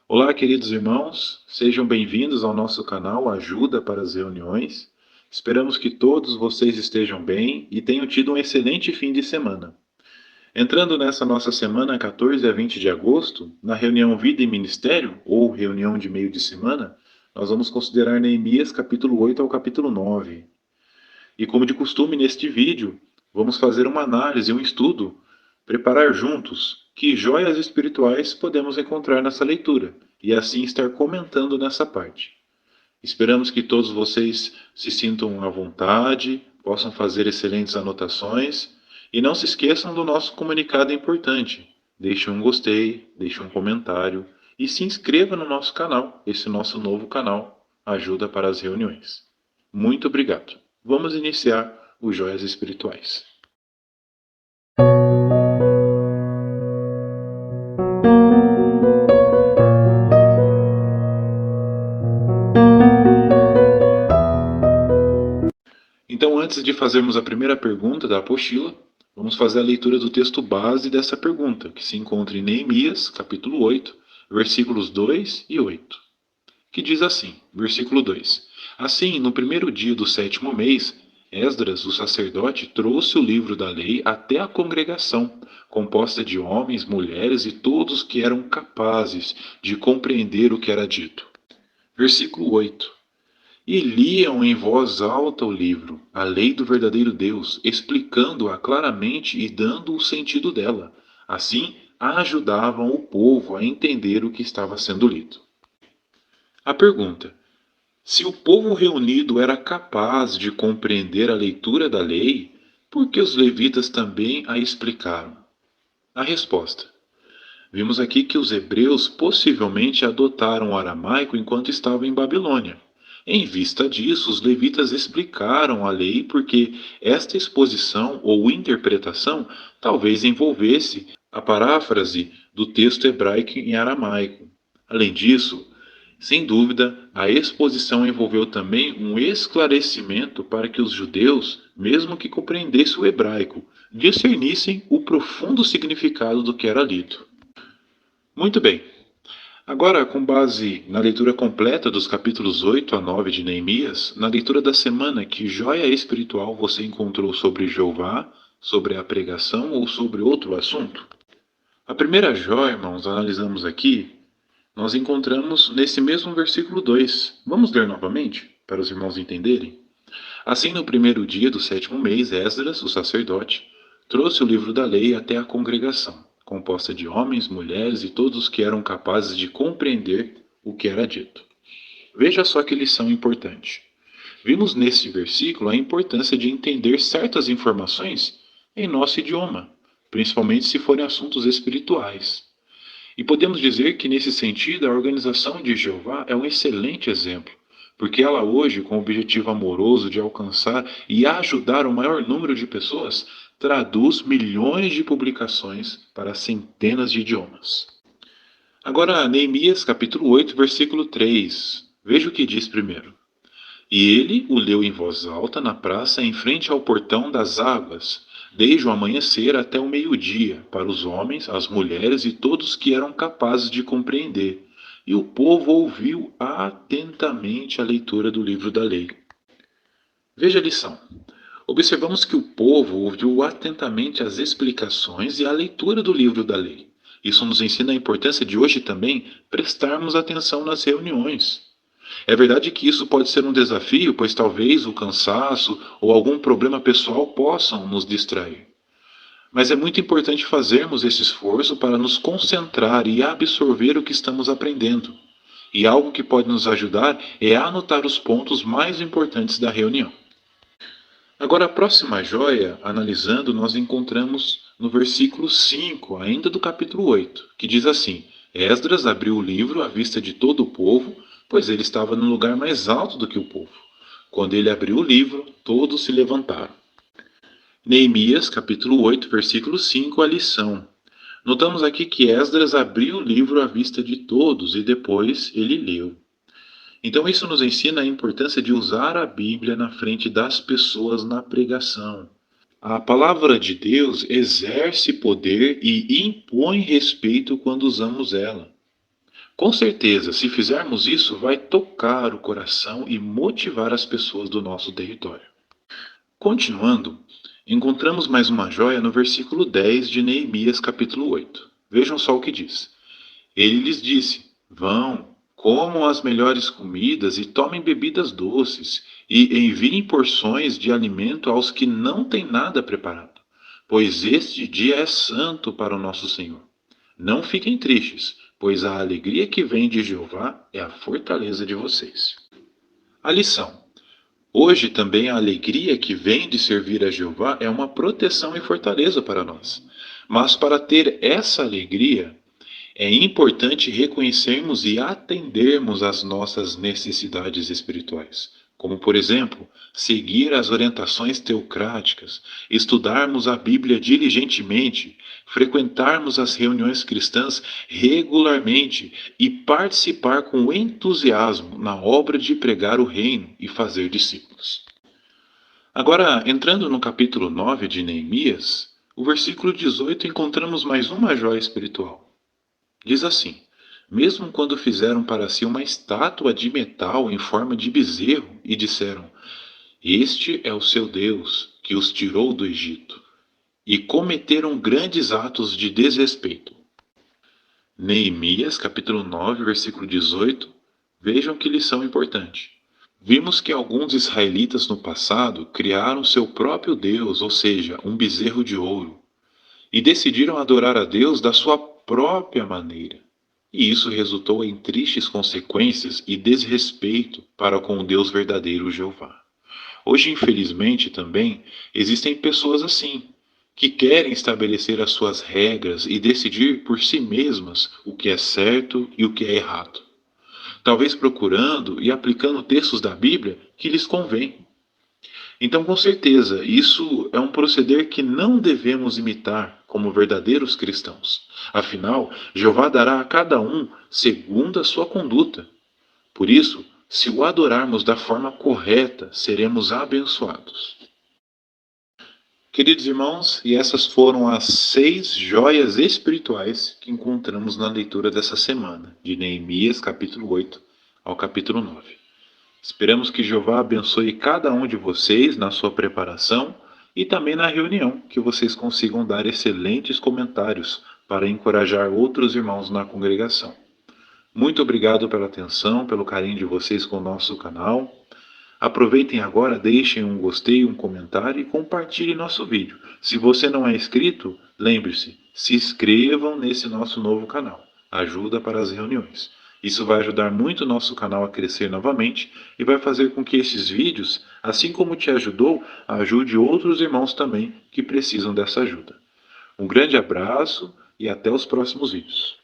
Olá, queridos irmãos, sejam bem-vindos ao nosso canal Ajuda para as Reuniões. Esperamos que todos vocês estejam bem e tenham tido um excelente fim de semana. Entrando nessa nossa semana 14 a 20 de agosto, na reunião Vida e Ministério, ou reunião de meio de semana, nós vamos considerar Neemias capítulo 8 ao capítulo 9. E como de costume neste vídeo, vamos fazer uma análise, um estudo, preparar juntos que joias espirituais podemos encontrar nessa leitura e assim estar comentando nessa parte. Esperamos que todos vocês se sintam à vontade, possam fazer excelentes anotações e não se esqueçam do nosso comunicado importante. Deixe um gostei, deixe um comentário e se inscreva no nosso canal, esse nosso novo canal, Ajuda para as Reuniões. Muito obrigado. Vamos iniciar os Joias Espirituais. Então, antes de fazermos a primeira pergunta da apostila, vamos fazer a leitura do texto base dessa pergunta, que se encontra em Neemias, capítulo 8, versículos 2 e 8, que diz assim, versículo 2: Assim, no primeiro dia do sétimo mês, Esdras, o sacerdote, trouxe o livro da lei até a congregação, composta de homens, mulheres e todos que eram capazes de compreender o que era dito. Versículo 8: E liam em voz alta o livro, a lei do verdadeiro Deus, explicando-a claramente e dando o sentido dela. Assim, ajudavam o povo a entender o que estava sendo lido. A pergunta: se o povo reunido era capaz de compreender a leitura da lei, por que os levitas também a explicaram? A resposta: vimos aqui que os hebreus possivelmente adotaram o aramaico enquanto estavam em Babilônia. Em vista disso, os levitas explicaram a lei porque esta exposição ou interpretação talvez envolvesse a paráfrase do texto hebraico em aramaico. Além disso, sem dúvida, a exposição envolveu também um esclarecimento para que os judeus, mesmo que compreendessem o hebraico, discernissem o profundo significado do que era lido. Muito bem. Agora, com base na leitura completa dos capítulos 8 a 9 de Neemias, na leitura da semana, que joia espiritual você encontrou sobre Jeová, sobre a pregação ou sobre outro assunto? A primeira joia, irmãos, analisamos aqui, nós encontramos nesse mesmo versículo 2. Vamos ler novamente, para os irmãos entenderem? Assim, no primeiro dia do sétimo mês, Esdras, o sacerdote, trouxe o livro da lei até a congregação, composta de homens, mulheres e todos que eram capazes de compreender o que era dito. Veja só que lição importante. Vimos neste versículo a importância de entender certas informações em nosso idioma, principalmente se forem assuntos espirituais. E podemos dizer que, nesse sentido, a organização de Jeová é um excelente exemplo, porque ela hoje, com o objetivo amoroso de alcançar e ajudar o maior número de pessoas, traduz milhões de publicações para centenas de idiomas. Agora, Neemias capítulo 8, versículo 3. Veja o que diz primeiro. E ele o leu em voz alta na praça em frente ao portão das águas, desde o amanhecer até o meio-dia, para os homens, as mulheres e todos que eram capazes de compreender. E o povo ouviu atentamente a leitura do livro da lei. Veja a lição. Observamos que o povo ouviu atentamente as explicações e a leitura do livro da lei. Isso nos ensina a importância de hoje também prestarmos atenção nas reuniões. É verdade que isso pode ser um desafio, pois talvez o cansaço ou algum problema pessoal possam nos distrair. Mas é muito importante fazermos esse esforço para nos concentrar e absorver o que estamos aprendendo. E algo que pode nos ajudar é anotar os pontos mais importantes da reunião. Agora, a próxima joia, analisando, nós encontramos no versículo 5, ainda do capítulo 8, que diz assim: Esdras abriu o livro à vista de todo o povo, pois ele estava no lugar mais alto do que o povo. Quando ele abriu o livro, todos se levantaram. Neemias, capítulo 8, versículo 5, a lição. Notamos aqui que Esdras abriu o livro à vista de todos e depois ele leu. Então, isso nos ensina a importância de usar a Bíblia na frente das pessoas na pregação. A palavra de Deus exerce poder e impõe respeito quando usamos ela. Com certeza, se fizermos isso, vai tocar o coração e motivar as pessoas do nosso território. Continuando, encontramos mais uma joia no versículo 10 de Neemias capítulo 8. Vejam só o que diz. Ele lhes disse: Vão, comam as melhores comidas e tomem bebidas doces, e enviem porções de alimento aos que não têm nada preparado, pois este dia é santo para o nosso Senhor. Não fiquem tristes, pois a alegria que vem de Jeová é a fortaleza de vocês. A lição: hoje também a alegria que vem de servir a Jeová é uma proteção e fortaleza para nós. Mas para ter essa alegria, é importante reconhecermos e atendermos às nossas necessidades espirituais, como, por exemplo, seguir as orientações teocráticas, estudarmos a Bíblia diligentemente, frequentarmos as reuniões cristãs regularmente e participar com entusiasmo na obra de pregar o reino e fazer discípulos. Agora, entrando no capítulo 9 de Neemias, o versículo 18, encontramos mais uma joia espiritual. Diz assim: Mesmo quando fizeram para si uma estátua de metal em forma de bezerro e disseram: Este é o seu Deus que os tirou do Egito, e cometeram grandes atos de desrespeito. Neemias, capítulo 9, versículo 18. Vejam que lição importante. Vimos que alguns israelitas no passado criaram seu próprio Deus, ou seja, um bezerro de ouro, e decidiram adorar a Deus da sua própria maneira. E isso resultou em tristes consequências e desrespeito para com o Deus verdadeiro Jeová. Hoje, infelizmente, também existem pessoas assim, que querem estabelecer as suas regras e decidir por si mesmas o que é certo e o que é errado. Talvez procurando e aplicando textos da Bíblia que lhes convém. Então, com certeza, isso é um proceder que não devemos imitar como verdadeiros cristãos. Afinal, Jeová dará a cada um segundo a sua conduta. Por isso, se o adorarmos da forma correta, seremos abençoados. Queridos irmãos, e essas foram as 6 joias espirituais que encontramos na leitura dessa semana, de Neemias capítulo 8 ao capítulo 9. Esperamos que Jeová abençoe cada um de vocês na sua preparação e também na reunião, que vocês consigam dar excelentes comentários para encorajar outros irmãos na congregação. Muito obrigado pela atenção, pelo carinho de vocês com o nosso canal. Aproveitem agora, deixem um gostei, um comentário e compartilhem nosso vídeo. Se você não é inscrito, lembre-se, se inscrevam nesse nosso novo canal. Ajuda para as reuniões. Isso vai ajudar muito o nosso canal a crescer novamente e vai fazer com que esses vídeos, assim como te ajudou, ajude outros irmãos também que precisam dessa ajuda. Um grande abraço e até os próximos vídeos.